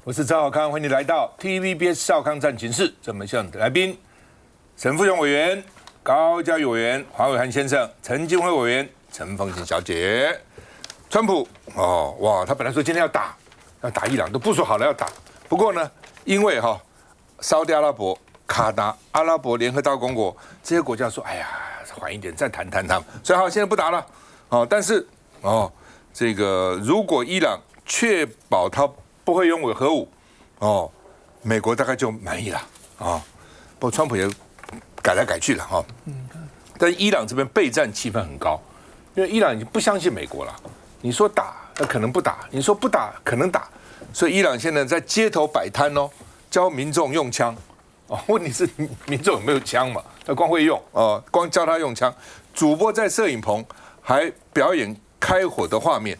我是趙少康，歡迎你來到 TVBS 少康戰情室。這門項的來賓，沈富雄委員、高嘉瑜委員、黃暐瀚先生、陳金輝委員、陳鳳馨小姐。川普哇，他本來說今天要打伊朗，都部署好了要打。不過呢，因為沙特阿拉伯、卡達、阿拉伯聯合大公國這些國家說，哎呀，緩一點，再談談他們。所以現在不打了。但是這個如果伊朗確保他不會擁有核武，美國大概就滿意了不過川普也改來改去了但伊朗這邊備戰氣氛很高，因為伊朗已經不相信美國了。你說打，那可能不打；你說不打，可能打。所以伊朗現在在街頭擺攤教民眾用槍問題是民眾有沒有槍嘛？他光會用光教他用槍。主播在攝影棚還表演開火的畫面。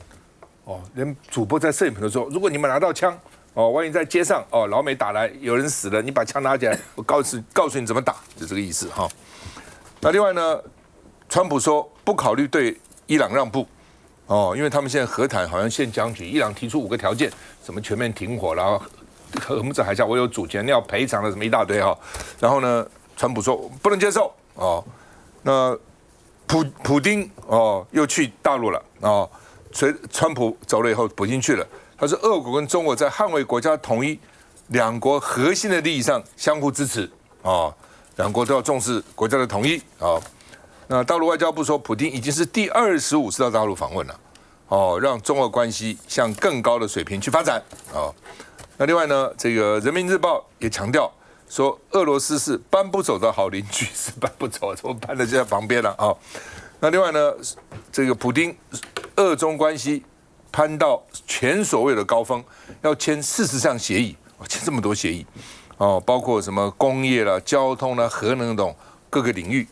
連主播在攝影棚的時候，如果你們拿到槍，萬一在街上老美打來，有人死了，你把槍拿起来，我告訴你怎麼打，就這個意思那另外呢，川普說不考慮對伊朗讓步，因為他們現在和談好像陷僵局，伊朗提出5個條件，什麼全面停火，然後荷姆斯海峽我有主權，要賠償的什麼一大堆然後呢，川普说不能接受那普丁又去大陸了隨川普走了以後，普京去了。他說，俄國跟中國在捍衛國家統一、兩國核心的利益上相互支持兩國都要重視國家的統一那大陸外交部說，普丁已經是第25次到大陸訪問了讓中俄關係向更高的水平去發展那另外呢，這個人民日報也強調說，俄羅斯是搬不走的好鄰居，是搬不走，怎麼搬的就在旁邊了那另外呢，這個普丁俄中關係攀到前所未有的高峰，要簽40項協議，簽這麼多協議包括什麼工業啦、交通啦、核能等各個領域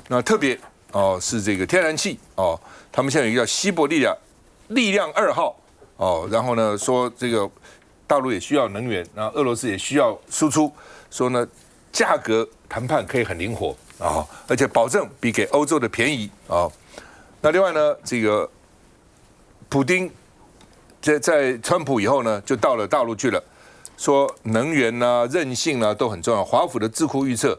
那特別是這個天然氣他們現在有一個叫西伯利亞力量2號然後呢說這個大陸也需要能源，然後俄羅斯也需要輸出，說呢價格談判可以很靈活而且保證比給歐洲的便宜那另外呢，這個普丁在川普以後呢，就到了大陸去了，說能源韌性都很重要。華府的智庫預測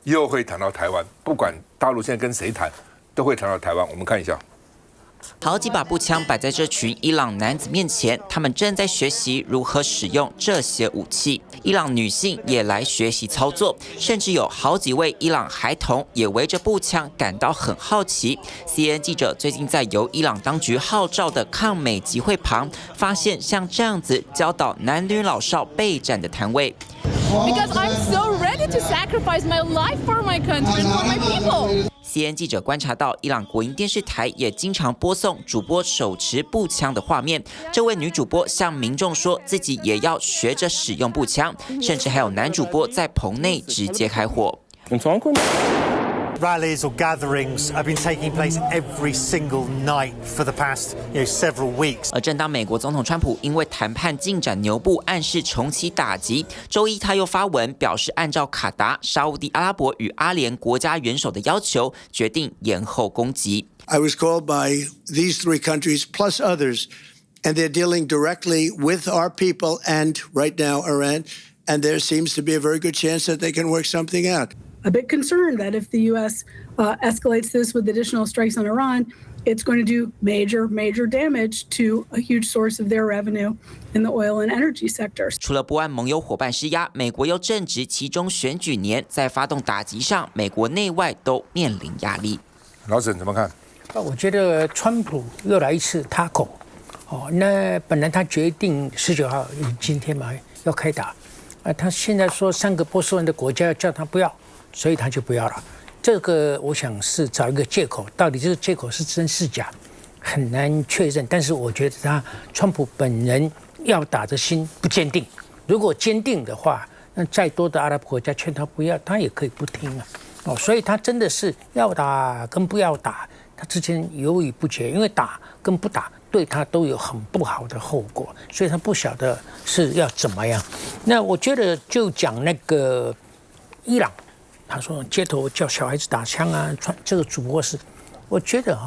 又會談到台灣，不管大陸現在跟誰談，都會談到台灣。我們看一下。好幾把步槍擺在這群伊朗男子面前，他們正在學習如何使用這些武器。伊朗女性也來學習操作，甚至有好幾位伊朗孩童也圍着步槍感到很好奇。CNN 記者最近在由伊朗當局號召的抗美集會旁，發現像這樣子教導男女老少備戰的攤位。Because I'm so ready to sacrifice my life for my country and for my people. CNN 記者觀察到，伊朗國營電視台也經常播送主播手持步槍的畫面。這位女主播向民眾說自己也要學着使用步槍，甚至還有男主播在棚內直接開火。Rallies or gatherings have been taking place every single night for the past several weeks. 而正當美國總統川普因為談判進展牛步，暗示重啟打擊，周一他又發文表示，按照卡達、沙烏地阿拉伯與阿聯國家元首的要求，決定延後攻擊。I was called by these 3 countries plus others, and they're dealing directly with our people and right now Iran, and there seems to be a very good chance that they can work something out. A bit concerned that if the U.S. Escalates this with additional strikes on Iran, it's going to do major damage to a huge source of their revenue in the oil and energy sectors. 除了不按盟友夥伴施壓，美國又正值其中選舉年，在發動打擊上，美國內外都面臨壓力。老沈怎麼看？我覺得川普又來一次他口那本來他決定19號今天嘛要開打他現在說3個波斯灣的國家要叫他不要，所以他就不要了。這個我想是找一個借口，到底這個借口是真是假，很難確認。但是我覺得川普本人要打的心不堅定。如果堅定的話，那再多的阿拉伯國家勸他不要，他也可以不聽所以他真的是要打跟不要打，他之間猶豫不決，因為打跟不打對他都有很不好的後果，所以他不曉得是要怎麼樣。那我覺得就講那個伊朗，他說街頭叫小孩子打槍這個主播是，我覺得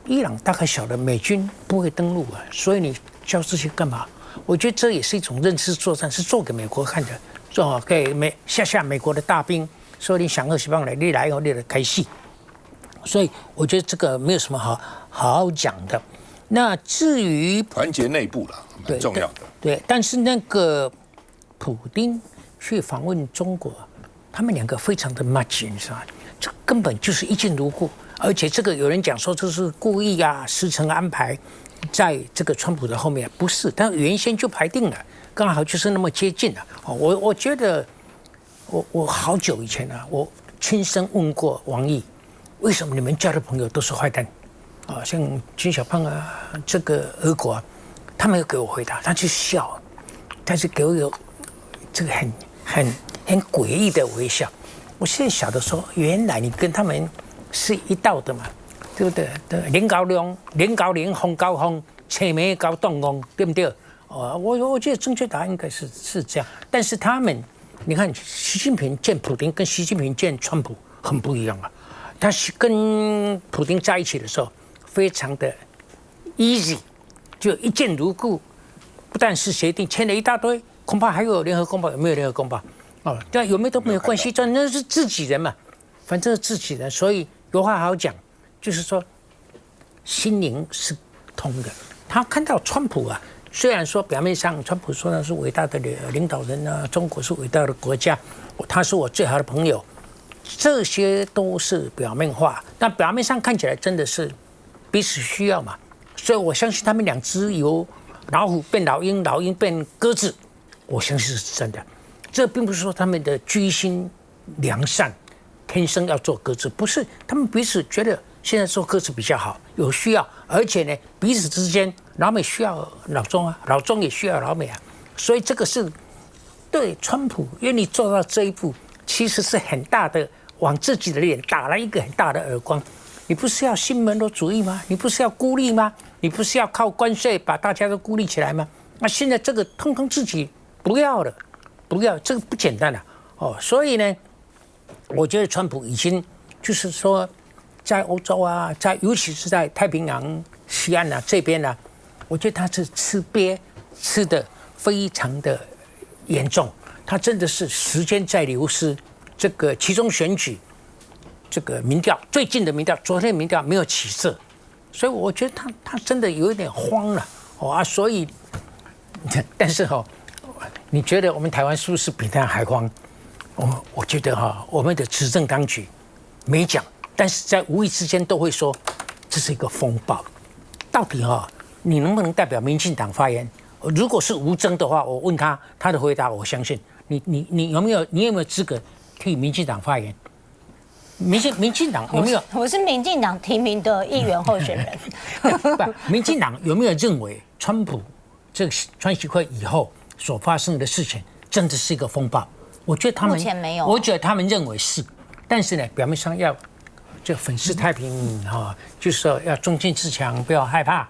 伊朗大概曉得美軍不會登陸所以你叫這些幹嘛？我覺得這也是一種認知作戰，是做給美國看的，做給嚇美國的大兵，說你想20萬來，你來以後你來開戲。所以我覺得這個沒有什麼好好講的。那至於團結內部了，蠻重要的。對，但是那個普丁去訪問中國，他們兩個非常的 match， 你知道嗎？這根本就是一見如故，而且這個有人講說這是故意啊，時程安排在這個川普的後面，不是，他原先就排定了，剛好就是那麼接近了。我覺得我好久以前啊，我親身問過王毅，為什麼你們交的朋友都是壞蛋？啊，像金小胖啊，這個俄國啊，他沒有給我回答，他就笑，但是給我有這個很詭異的微笑。我現在曉得說，原來你跟他們是一道的嘛，對不对？連高粱，風高風，青梅高凍翁，對不對？我覺得正確答案應該是這樣。但是他們，你看，習近平見普丁跟習近平見川普很不一樣啊。他跟普丁在一起的時候，非常的 easy， 就一見如故，不但是協定簽了一大堆，恐怕還有聯合公報，有沒有聯合公報？對，有沒有都沒有關係，那是自己人嘛，反正是自己人，所以有話好講，就是說心靈是通的。他看到川普啊，雖然說表面上川普說他是偉大的領導人啊，中國是偉大的國家，他是我最好的朋友，這些都是表面話，但表面上看起來真的是彼此需要嘛，所以我相信他們兩隻由老虎變老鷹，老鷹變鴿子，我相信是真的。這並不是說他們的居心良善，天生要做鴿子，不是，他們彼此覺得現在做鴿子比較好，有需要，而且呢，彼此之間，老美需要老中啊，老中也需要老美啊，所以這個是對川普願意做到這一步，其實是很大的往自己的臉打了一個很大的耳光。你不是要新門羅主義嗎？你不是要孤立嗎？你不是要靠關稅把大家都孤立起來嗎？那現在這個通通自己不要了。不要，這個不簡單了所以呢，我覺得川普已經就是說，在歐洲啊，尤其是在太平洋西岸啊這邊啊，我覺得他是吃鱉吃得非常的嚴重，他真的是時間在流失。這個期中選舉，這個民調最近的民調，昨天民調沒有起色，所以我覺得他真的有一點慌了所以，但是你覺得我們台灣是不是比他還慌？我覺得我們的執政當局沒講，但是在無意之間都會說這是一個風暴。到底你能不能代表民進黨發言？如果是吳崢的話，我問他的回答，我相信你有沒有資格替民進黨發言？民進黨有沒有？我是民進黨提名的議員候選人。不，民進黨有沒有認為川普這個川習會以後所發生的事情真的是一個風暴？我覺得他們目前沒有。我覺得他們認為是，但是呢，表面上要就粉飾太平就是說要中心自強，不要害怕。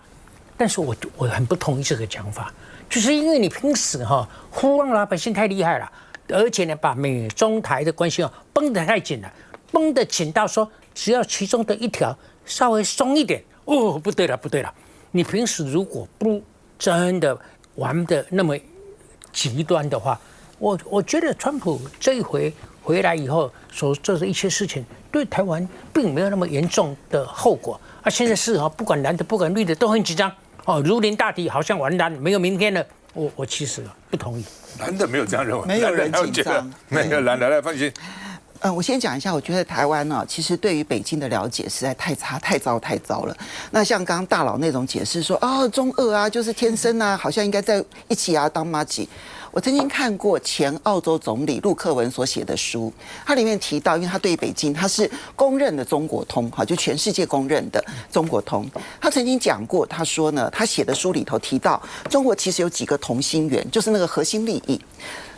但是我很不同意這個講法，就是因為你平時忽悠老百姓太厲害了，而且呢，把美中台的關係繃得太緊了，繃得緊到說只要其中的一條稍微鬆一點，不對了。你平時如果不真的玩的那麼極端的話，我覺得川普這一回回來以後所做的一些事情，對台灣並沒有那麼嚴重的後果。現在是不管藍的不管綠的都很緊張如臨大敵，好像完蛋沒有明天了。我其實不同意。藍的沒有這樣認為，沒有人緊張，沒有藍的來放心。我先講一下，我覺得台灣其實對於北京的了解實在太差、太糟了。那像剛剛大佬那種解釋說，中俄啊就是天生啊，好像應該在一起啊當麻吉。我曾經看過前澳洲總理陸克文所寫的書，他裡面提到，因為他對北京他是公認的中國通，就全世界公認的中國通。他曾經講過，他說呢，他寫的書裡頭提到，中國其實有幾個同心圓，就是那個核心利益。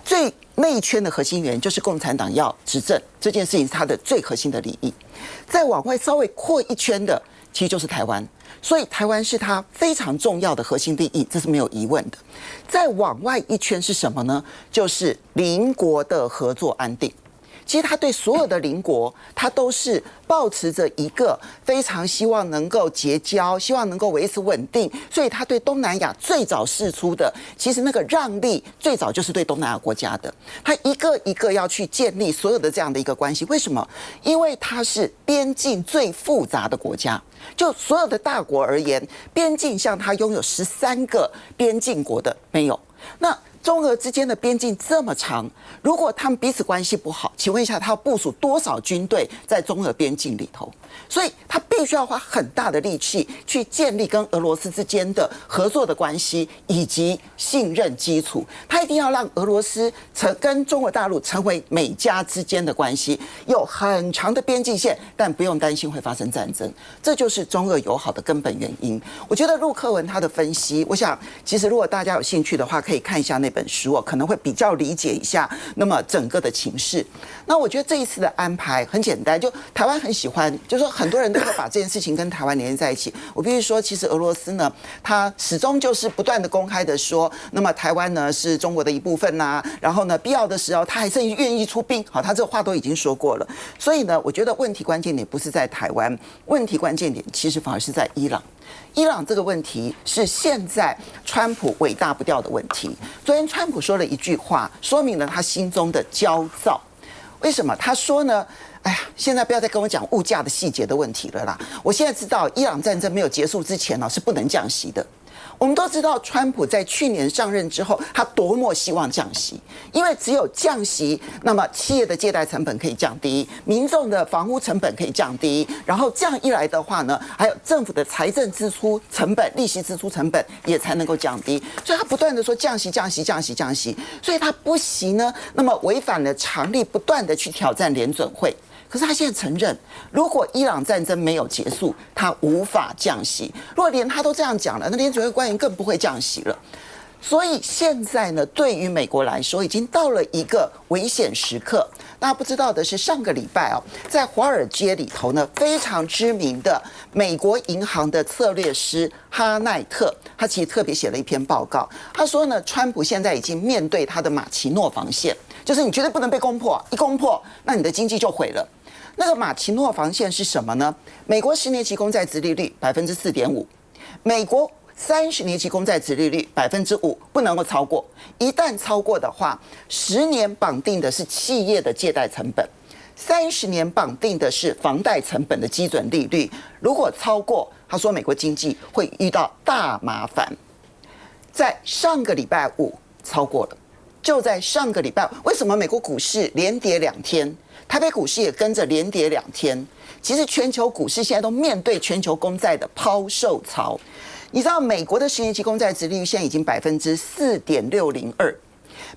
最內圈的核心圓就是共產黨要執政這件事情，是他的最核心的利益。再往外稍微擴一圈的，其實就是台灣。所以台灣是他非常重要的核心利益，這是沒有疑問的。再往外一圈是什麼呢？就是鄰國的合作安定。其實他對所有的鄰國，他都是抱持着一個非常希望能夠結交，希望能夠維持穩定，所以他對東南亞最早釋出的，其實那個讓利最早就是對東南亞國家的，他一個一個要去建立所有的這樣的一個關係。為什麼？因為它是邊境最複雜的國家，就所有的大國而言，邊境像它擁有13個邊境國的沒有。那中俄之間的邊境這麼長，如果他們彼此關係不好，請問一下，他要部署多少軍隊在中俄邊境裡頭？所以他必須要花很大的力氣去建立跟俄羅斯之間的合作的關係以及信任基礎。他一定要讓俄羅斯跟中國大陸成為美加之間的關係，有很長的邊境線，但不用擔心會發生戰爭。這就是中俄友好的根本原因。我覺得陸克文他的分析，我想其實如果大家有興趣的話，可以看一下那本書，可能會比較理解一下那麼整個的情勢。那我覺得這一次的安排很簡單，就台灣很喜歡，就是說很多人都會把這件事情跟台灣連在一起。我必須說，其實俄羅斯呢，他始終就是不斷的公開的說，那麼台灣呢是中國的一部分啦，然後呢必要的時候他還甚至願意出兵，好，他這個話都已經說過了。所以呢，我覺得問題關鍵點不是在台灣，問題關鍵點其實反而是在伊朗。伊朗這個問題是現在川普尾大不掉的問題。昨天川普說了一句話，說明了他心中的焦躁。為什麼？他說呢，哎呀，現在不要再跟我講物價的細節的問題了啦。我現在知道伊朗戰爭沒有結束之前呢，是不能降息的。我們都知道，川普在去年上任之後，他多麼希望降息，因為只有降息，那麼企業的借貸成本可以降低，民眾的房屋成本可以降低，然後這樣一來的話呢，還有政府的財政支出成本、利息支出成本也才能夠降低。所以他不斷的說降息、降息、降息、降息，所以他不惜呢，那麼違反了常理，不斷的去挑戰聯準會。可是他現在承認，如果伊朗戰爭沒有結束，他無法降息。如果連他都這樣講了，那聯準會官員更不會降息了。所以現在呢，對於美國來說，已經到了一個危險時刻。大家不知道的是，上個禮拜在華爾街裡頭呢，非常知名的美國銀行的策略師哈奈特，他其實特別寫了一篇報告。他說呢，川普現在已經面對他的馬奇諾防線，就是你絕對不能被攻破，一攻破，那你的經濟就毀了。那個馬奇諾防線是什麼呢？美國10年期公債殖利率4.5%，美國30年期公債殖利率5%，不能夠超過。一旦超過的話，10年綁定的是企業的借貸成本，30年綁定的是房貸成本的基準利率。如果超過，他說美國經濟會遇到大麻煩。在上個禮拜五超過了，就在上個禮拜五，為什麼美國股市連跌2天？台北股市也跟着連跌2天。其實全球股市現在都面對全球公債的拋售潮。你知道美國的10年期公債殖利率現在已經4.602%，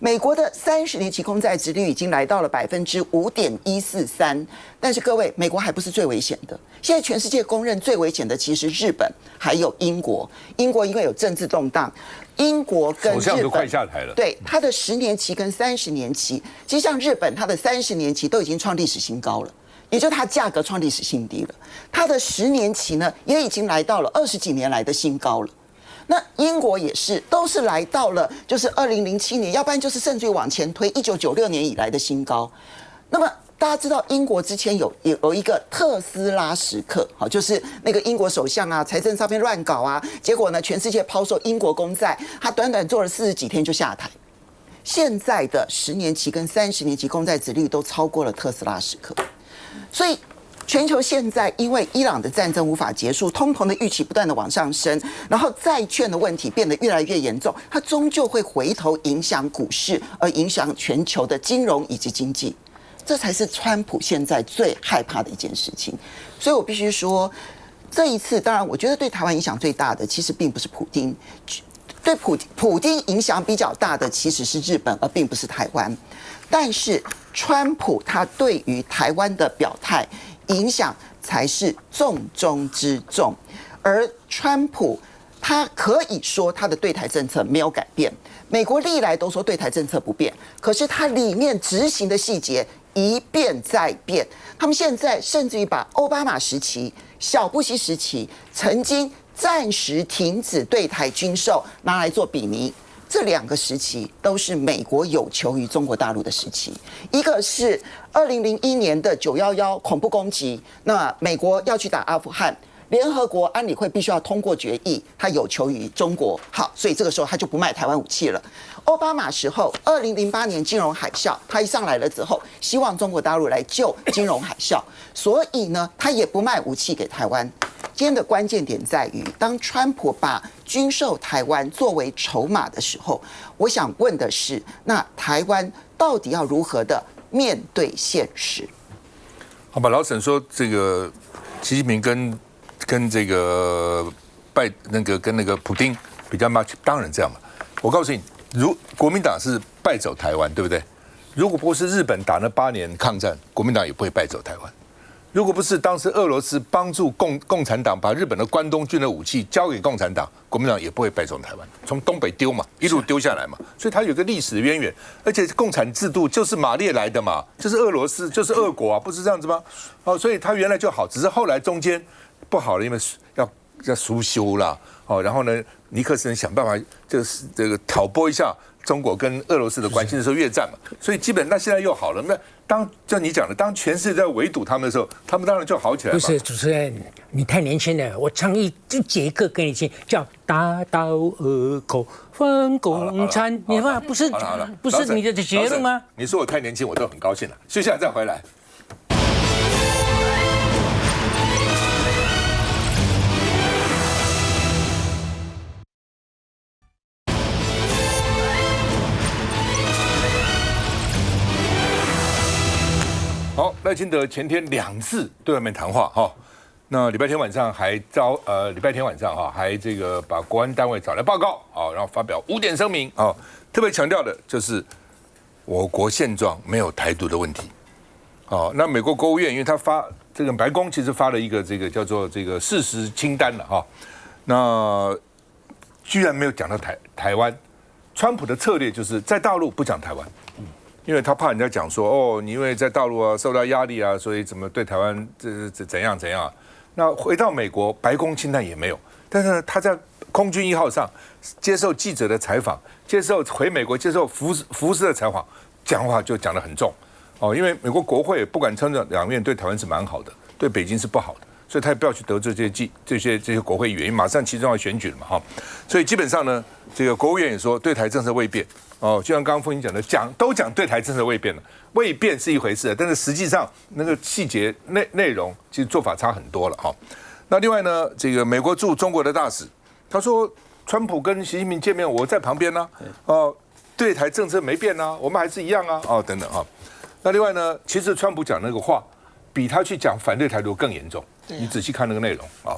美國的30年期公債殖利率已經來到了5.143%。但是各位，美國還不是最危險的。現在全世界公認最危險的其實是日本，還有英国。英國因為有政治動盪，英國跟日本首相都快下台了。对，它的10年期跟30年期，其實像日本，它的30年期都已經創歷史新高了。也就它價格創歷史新低了，它的10年期呢也已經來到了20幾年來的新高了。那英國也是，都是來到了就是2007年，要不然就是甚至於往前推1996年以來的新高。那麼大家知道，英國之前有一個特斯拉時刻，好，就是那個英國首相啊，財政上面亂搞啊，結果呢，全世界拋售英國公債，他短短做了40幾天就下台。現在的10年期跟30年期公債殖利率都超過了特斯拉時刻。所以，全球現在因為伊朗的戰爭無法結束，通膨的預期不斷的往上升，然後債券的問題變得越來越嚴重，它終究會回頭影響股市，而影響全球的金融以及經濟。這才是川普現在最害怕的一件事情。所以我必須說，這一次當然，我覺得對台灣影響最大的其實並不是普丁，對普丁影響比較大的其實是日本，而並不是台灣。但是川普他對於台灣的表態影響才是重中之重，而川普他可以說他的對台政策沒有改變，美國歷來都說對台政策不變，可是他裡面執行的細節一變再變。他們現在甚至於把奧巴馬時期、小布希時期曾經暫時停止對台軍售拿來做比擬。這2個時期都是美國有求於中國大陸的時期。一個是2001年的911恐怖攻擊，那美國要去打阿富汗，联合国安理会必須要通過決議，他有求於中国，好，所以這個時候他就不賣台灣武器了。奧巴馬時候，2008年金融海嘯，他一上來了之後，希望中國大陸來救金融海嘯，所以呢，他也不賣武器給台灣。今天的關鍵點在於，當川普把軍售台灣作為籌碼的時候，我想問的是，那台灣到底要如何的面對現實？好吧，老沈說这个習近平跟这个跟那个普丁比較 match， 當然這樣嘛。我告訴你，國民黨是敗走台灣，對不對？如果不是日本打了8年抗戰，國民黨也不會敗走台灣。如果不是當時俄羅斯幫助共產黨把日本的關東軍的武器交給共產黨，國民黨也不會敗走台灣。從東北丟嘛，一路丟下來嘛，所以它有個歷史的淵源。而且共產制度就是馬列來的嘛，就是俄羅斯，就是俄國啊，不是這樣子嗎？哦，所以它原來就好，只是後來中間不好了，因為要蘇修啦，哦，然後呢，尼克森想辦法就是這個挑撥一下中國跟俄羅斯的關係的時候越戰嘛，所以基本那現在又好了。那當像你講的，當全世界在圍堵他們的時候，他們當然就好起來了。不是主持人，你太年輕了，我唱一節課給你聽，叫《大刀惡口反共產》，你看不是你的結論嗎？你說我太年輕，我都很高興了。休息下再回來。好，賴清德前天2次對外面談話哈，那禮拜天晚上還還這個把國安單位找來報告啊，然後發表5點聲明啊，特別強調的就是我國現狀沒有台獨的問題。哦，那美國國務院因為他發這個白宮其實發了一個這個叫做這個事實清單了哈，那居然沒有講到台灣，川普的策略就是在大陸不講台灣。因為他怕人家講說，哦，你因為在大陸啊受到壓力啊，所以怎麼對台灣怎樣？那回到美國，白宮清單也沒有。但是呢，他在空軍1號上接受記者的採訪，回美國接受福斯的採訪，講話就講得很重。哦，因為美國國會不管參眾兩院對台灣是蠻好的，對北京是不好的，所以他也不要去得罪這些國會議員，馬上其中要選舉了嘛，哈。所以基本上呢，這個國務院也說對台政策未變。哦，就像剛剛鳳英講的，都講對台政策未變了，未變是一回事，但是實際上那個細節內容其實做法差很多了哈。那另外呢，這個美國駐中國的大使他說，川普跟習近平見面，我在旁邊呢，哦，對台政策沒變啊，我們還是一樣啊，哦等等哈。那另外呢，其實川普講那個話，比他去講反對台獨更嚴重。你仔細看那個內容啊。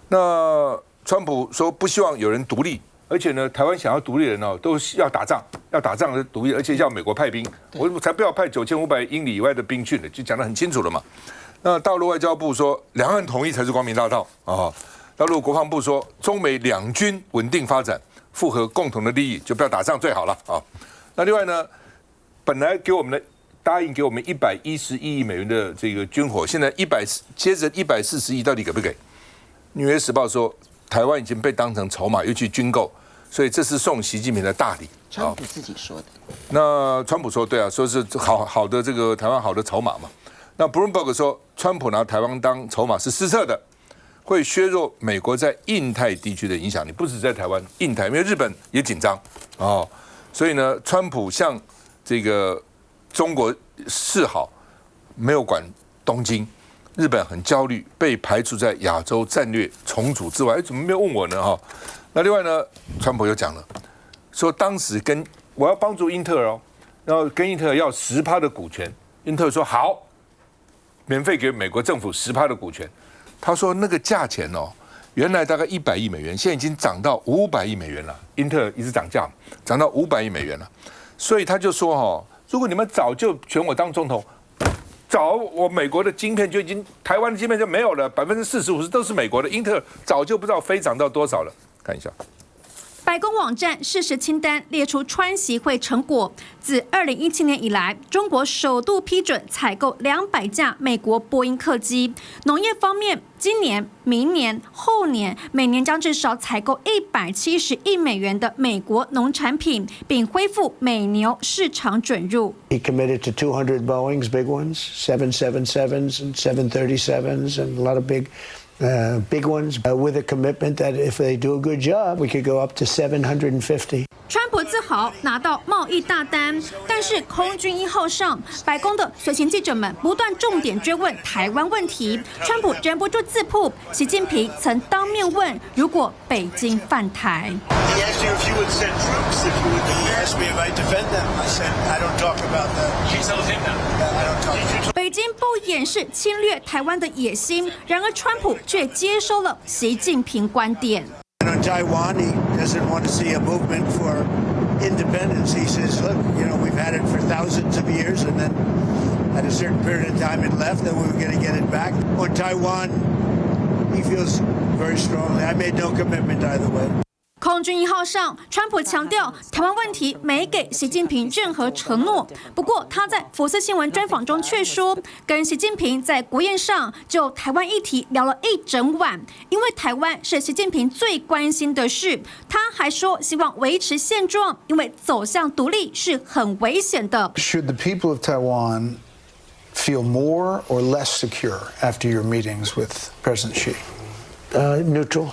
那川普說不希望有人獨立。而且呢，台灣想要獨立的人哦，都要打仗的獨立，而且要美國派兵，我才不要派9500英里以外的兵去呢，就講得很清楚了嘛。那大陸外交部說，兩岸統一才是光明大道啊。大陸國防部說，中美兩軍穩定發展，符合共同的利益，就不要打仗最好了啊。那另外呢，本來答應給我們111億美元的這個軍火，現在接着140億，到底給不給？紐約時報說，台灣已經被當成籌碼，又去軍購。所以這是送習近平的大禮，川普自己說的。那川普說，對啊，說是好的這個台灣好的籌碼嘛。那 Bloomberg 說，川普拿台灣當籌碼是失策的，會削弱美國在印太地區的影響力，不止在台灣，印太，因為日本也緊張哦。所以呢，川普向這個中國示好，沒有管東京，日本很焦慮，被排除在亞洲戰略重組之外。怎麼沒有問我呢？哈。那另外呢，川普又講了，說當時我要幫助英特爾哦，然後跟英特爾要10%的股權，英特爾說好，免費給美國政府10%的股權。他說那個價錢哦，原來大概100億美元，現在已經漲到500億美元了。英特爾一直漲價，漲到500億美元了。所以他就說哦，如果你們早就選我當總統，早我美國的晶片就已經，台灣的晶片就沒有了，40%-50%都是美國的，英特爾早就不知道飛漲到多少了。看一下，白宮網站事實清單列出川習會成果，自2017年以來，中國首度批准採購200架美國波音客機。農業方面，今年、明年、後年，每年將至少採購170億美元的美國農產品，並恢復美牛市場准入。He committed to 200 Boeings, big ones, 777s and 737s, and a lot of big ones, with a commitment that if they do a good job, we could go up to 750. 川普自豪拿到貿易大單，但是空軍1號上，白宮的隨行記者們不斷重點追問台灣問題，川普忍不住自曝，習近平曾當面問，如果北京犯台。He asked you if you would send troops, if you would. He asked me if I defend them. I said I don't talk about that. She told him that. I don't talk. 北京不掩飾侵略台灣的野心，然而川普卻接收了習近平觀點。On Taiwan, he doesn't want to see a movement for independence. He says, look, we've had it for thousands of years, and then at a certain period of time it left, and we were going to get it back. On Taiwan, he feels very strongly. I made no commitment either way. 空軍1號上，川普強調台灣問題沒給習近平任何承諾。不過他在福斯新聞專訪中卻說，跟習近平在國宴上就台灣議題聊了一整晚，因為台灣是習近平最關心的事。他還說希望維持現狀，因為走向獨立是很危險的。Should the people of Taiwan feel more or less secure after your meetings with President Xi? Neutral.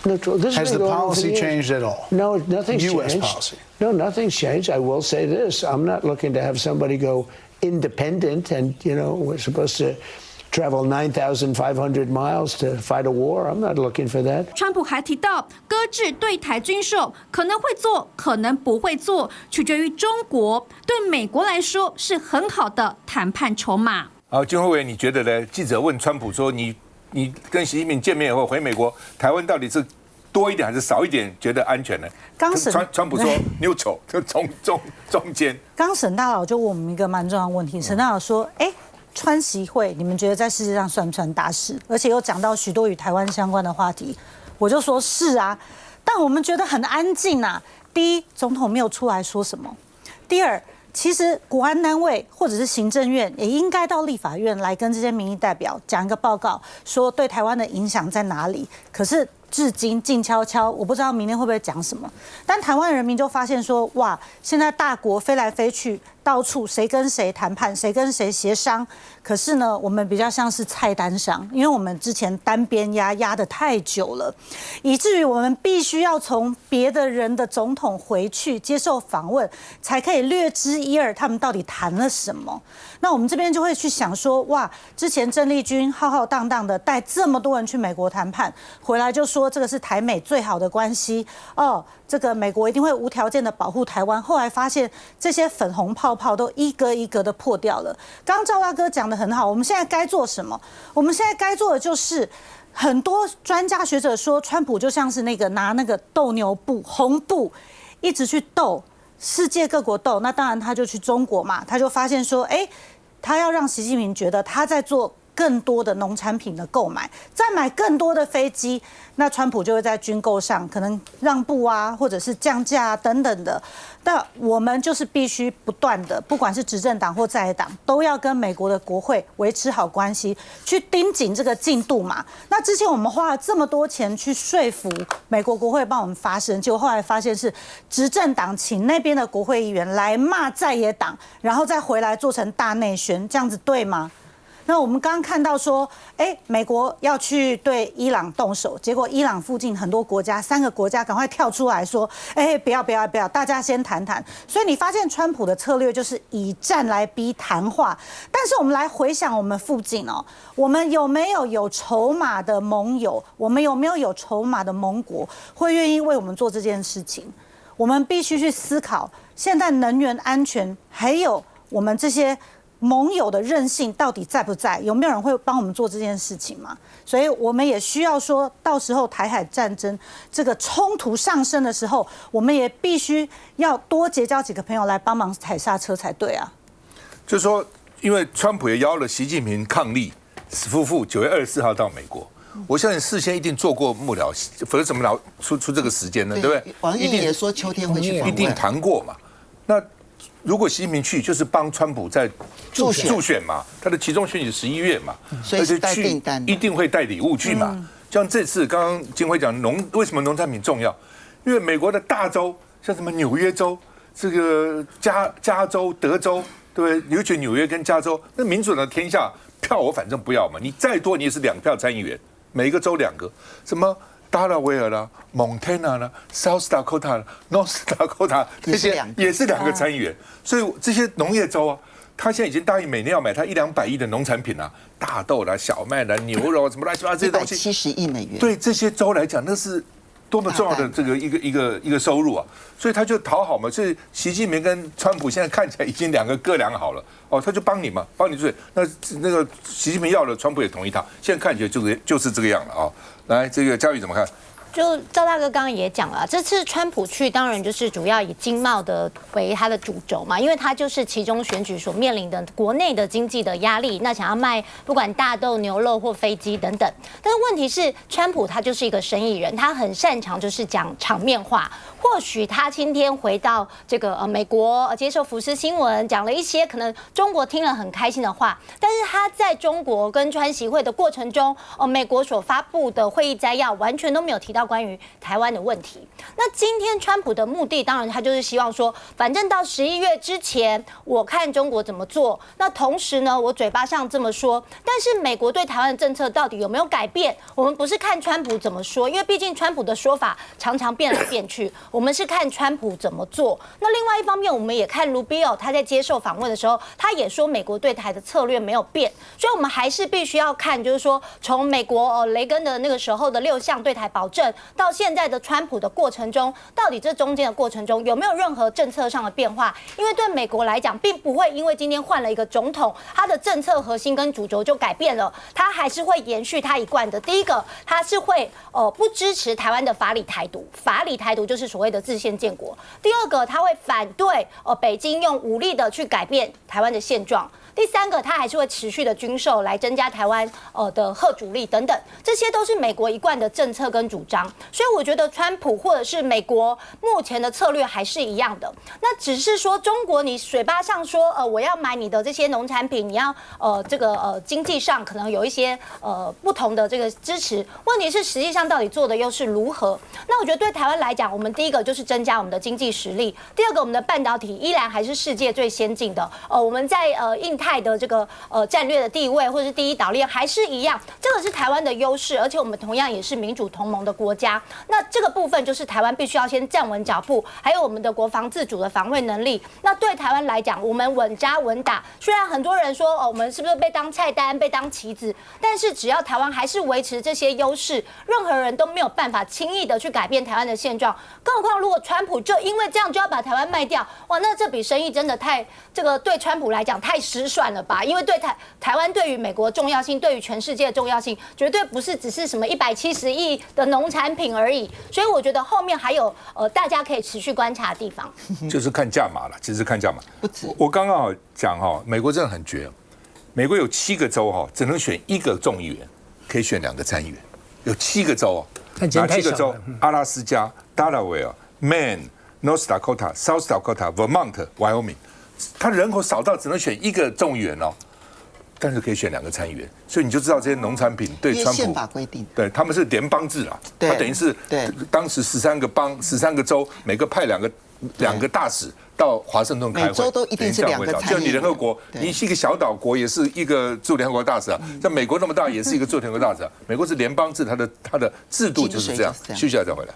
This has the policy changed at all? No, nothing's U.S. changed. policy? No, nothing's changed. I will say this. I'm not looking to have somebody go independent and, we're supposed to travel 9,500 miles to fight a war. I'm not looking for that. 川普還提到，擱置對台軍售可能會做，可能不會做，取決於中國。對美國來說是很好的談判籌碼。好，金輝委員，你覺得呢？記者問川普說你跟習近平見面以後回美國，台灣到底是多一點還是少一點覺得安全呢？川普說 neutral 就中間。剛沈大佬就問我們一個蠻重要的問題，沈大佬說，川習會你們覺得在世界上算不算大事？而且又講到許多與台灣相關的話題，我就說是啊，但我們覺得很安靜啊。第一，總統沒有出來說什麼；第二，其實國安單位或者是行政院也應該到立法院來跟這些民意代表講一個報告，說對台灣的影響在哪裡。可是至今靜悄悄，我不知道明天會不會講什麼。但台灣人民就發現說，哇，現在大國飛來飛去，到處誰跟誰談判，誰跟誰協商。可是呢，我們比較像是菜單上，因為我們之前單邊壓得太久了，以至於我們必須要從別的人的總統回去接受訪問，才可以略知一二他們到底談了什麼。那我們這邊就會去想說，哇，之前鄭麗君浩浩蕩蕩的帶這麼多人去美國談判，回來就說這個是台美最好的關係哦，這個美國一定會無條件的保護台灣。後來發現這些粉紅泡泡都一個一個的破掉了。剛剛趙大哥講得很好，我們現在該做什麼？我們現在該做的就是，很多專家學者說，川普就像是那個拿那個鬥牛布、紅布，一直去鬥世界各國鬥。那當然他就去中國嘛，他就發現說，他要讓習近平覺得他在做更多的農產品的購買，再買更多的飛機，那川普就會在軍購上可能讓步啊，或者是降價啊等等的。但我們就是必須不斷的，不管是執政黨或在野黨，都要跟美國的國會維持好關係，去盯緊這個進度嘛。那之前我們花了這麼多錢去說服美國國會幫我們發聲，結果後來發現是執政黨請那邊的國會議員來罵在野黨，然後再回來做成大內宣，這樣子對嗎？那我們剛剛看到說，美國要去對伊朗動手，結果伊朗附近很多國家，3個國家趕快跳出來說，不要，大家先談談。所以你發現川普的策略就是以戰來逼談話。但是我們來回想我們附近哦，我們有沒有籌碼的盟友？我們有沒有籌碼的盟國會願意為我們做這件事情？我們必須去思考，現在能源安全還有我們這些盟友的韌性到底在不在？有沒有人會幫我們做這件事情嗎？所以我們也需要說，到時候台海戰爭這個衝突上升的時候，我們也必須要多結交幾個朋友來幫忙踩剎車才對啊。就是說，因為川普也邀了習近平伉儷夫婦9月24號到美國，我相信事先一定做過幕僚，否則怎麼老出這個時間呢？对不对？王毅也說秋天會去訪問，一定談過嘛。那如果習近平去，就是幫川普在助選嘛，他的其中選舉11月嘛，所以是帶訂單，一定會帶禮物去嘛。像這次剛剛金輝講為什麼農產品重要？因為美國的大州，像什麼紐約州、這個加州、德州，對不對？尤其紐約跟加州，那民主的天下，票我反正不要嘛，你再多你也是2票參議員，每一個州2個，什麼Delaware啦、Montana 啦、South Dakota 啦、North Dakota 這些也是2個參議員，所以這些農業州啊。他現在已經答應每年要買他100-200億的農產品啊，大豆啦、小麥啦、牛肉什麼亂七八糟這些東西，170億美元。對這些州來講，那是多麼重要的這個一個收入啊！所以他就討好嘛。所以習近平跟川普現在看起來已經2個各2好了哦，他就幫你嘛，幫你對。那個習近平要了，川普也同意他。現在看起来就是這個樣了啊。來，這個嘉宇怎麼看？就趙大哥剛剛也講了，這次川普去當然就是主要以經貿的為他的主軸嘛，因為他就是其中選舉所面臨的國內的經濟的壓力，那想要賣不管大豆、牛肉或飛機等等。但是問題是，川普他就是一個生意人，他很擅長就是講場面話。或許他今天回到這個美國接受福斯新聞，講了一些可能中國聽了很開心的話，但是他在中國跟川習會的過程中，美國所發布的會議摘要完全都沒有提到關於台灣的問題。那今天川普的目的，當然他就是希望說，反正到11月之前，我看中國怎麼做。那同時呢，我嘴巴上這麼說，但是美國對台灣的政策到底有沒有改變？我們不是看川普怎麼說，因為畢竟川普的說法常常變來變去。我們是看川普怎麼做。那另外一方面，我們也看盧比奧他在接受訪問的時候，他也說美國對台的策略沒有變，所以我們還是必須要看，就是說從美國雷根的那個時候的6項對台保證，到現在的川普的過程中，到底這中間的過程中有沒有任何政策上的變化？因為對美國來講，並不會因為今天換了一個總統，他的政策核心跟主軸就改變了，他還是會延續他一貫的。第一個，他是會不支持台灣的法理台獨，法理台獨就是所謂的自憲建國。第二個，他會反對北京用武力的去改變台灣的現狀。第三個，他還是會持續的軍售來增加台灣的嚇阻力等等，這些都是美國一貫的政策跟主張。所以我覺得川普或者是美國目前的策略還是一樣的。那只是說中國你嘴巴上說我要買你的這些農產品，你要這個經濟上可能有一些不同的這個支持。問題是實際上到底做的又是如何？那我覺得對台灣來講，我們第一個就是增加我們的經濟實力，第二個我們的半導體依然還是世界最先進的。我們在印太的這個戰略的地位，或者是第一島鏈還是一樣，這個是台灣的優勢，而且我們同樣也是民主同盟的國家。那這個部分就是台灣必須要先站穩腳步，還有我們的國防自主的防衛能力。那對台灣來講，我們穩紮穩打。雖然很多人說我們是不是被當菜單、被當棋子，但是只要台灣還是維持這些優勢，任何人都沒有辦法輕易的去改變台灣的現狀。更何況，如果川普就因為這樣就要把台灣賣掉，哇，那這筆生意真的太這個對川普來講太失算了吧？因為對台灣對於美國的重要性，對於全世界的重要性，絕對不是只是什麼170億的農產品而已。所以我覺得後面還有大家可以持續觀察的地方，就是看價碼了。其實看價碼，我剛剛講美國真的很絕。美國有7個州只能選1個眾議員，可以選2個參議員。有7個州哪7個州？阿拉斯加、Delaware、Maine、North Dakota、South Dakota、Vermont、Wyoming。他人口少到只能選1個眾議員但是可以選2個參議員，所以你就知道這些農產品對川普憲法規定，對他們是聯邦制啦，他等於是當時13個邦、13個州，每個派兩個大使到華盛頓開會，每州都一定是2個參議員。就你聯合國，你是一個小島國，也是一個驻聯合國大使啊。像美國那麼大，也是一個驻聯合國大使啊。美國是聯邦制，它的制度就是這樣。休息一下再回來。